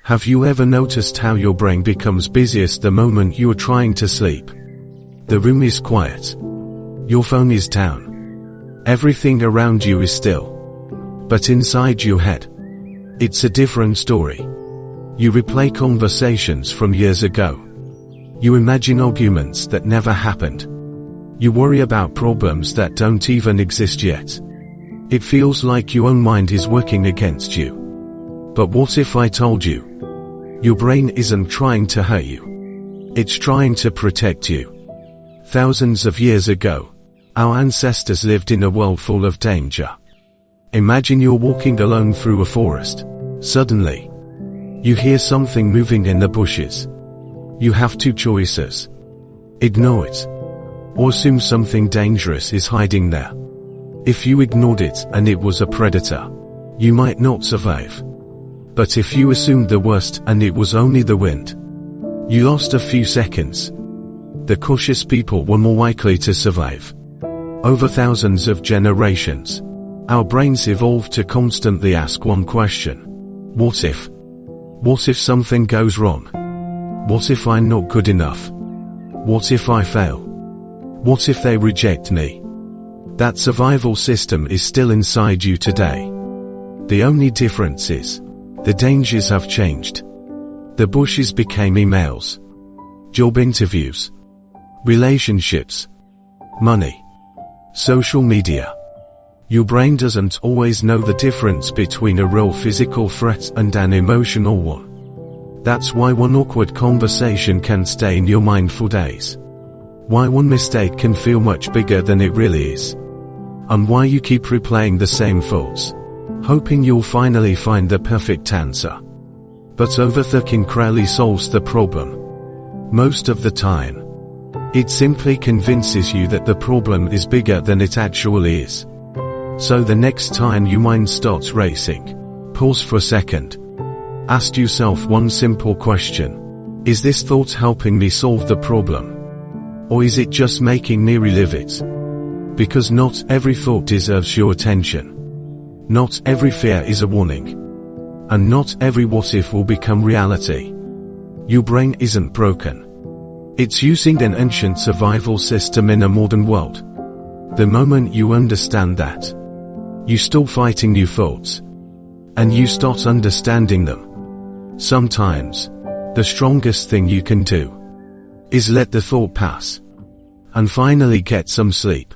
Have you ever noticed how your brain becomes busiest the moment you are trying to sleep? The room is quiet. Your phone is down. Everything around you is still. But inside your head, it's a different story. You replay conversations from years ago. You imagine arguments that never happened. You worry about problems that don't even exist yet. It feels like your own mind is working against you. But what if I told you? Your brain isn't trying to hurt you. It's trying to protect you. Thousands of years ago, our ancestors lived in a world full of danger. Imagine you're walking alone through a forest. Suddenly, you hear something moving in the bushes. You have two choices. Ignore it, or assume something dangerous is hiding there. If you ignored it and it was a predator, you might not survive. But if you assumed the worst and it was only the wind, you lost a few seconds. The cautious people were more likely to survive. Over thousands of generations, our brains evolved to constantly ask one question. What if? What if something goes wrong? What if I'm not good enough? What if I fail? What if they reject me? That survival system is still inside you today. The only difference is, the dangers have changed. The bushes became emails, job interviews, relationships, money, social media. Your brain doesn't always know the difference between a real physical threat and an emotional one. That's why one awkward conversation can stay in your mind for days. Why one mistake can feel much bigger than it really is. And why you keep replaying the same thoughts, hoping you'll finally find the perfect answer. But overthinking rarely solves the problem. Most of the time, it simply convinces you that the problem is bigger than it actually is. So the next time your mind starts racing, pause for a second. Ask yourself one simple question. Is this thought helping me solve the problem? Or is it just making me relive it? Because not every thought deserves your attention. Not every fear is a warning. And not every what if will become reality. Your brain isn't broken. It's using an ancient survival system in a modern world. The moment you understand that, you stop fighting your thoughts, and you start understanding them. Sometimes, the strongest thing you can do is let the thought pass, and finally get some sleep.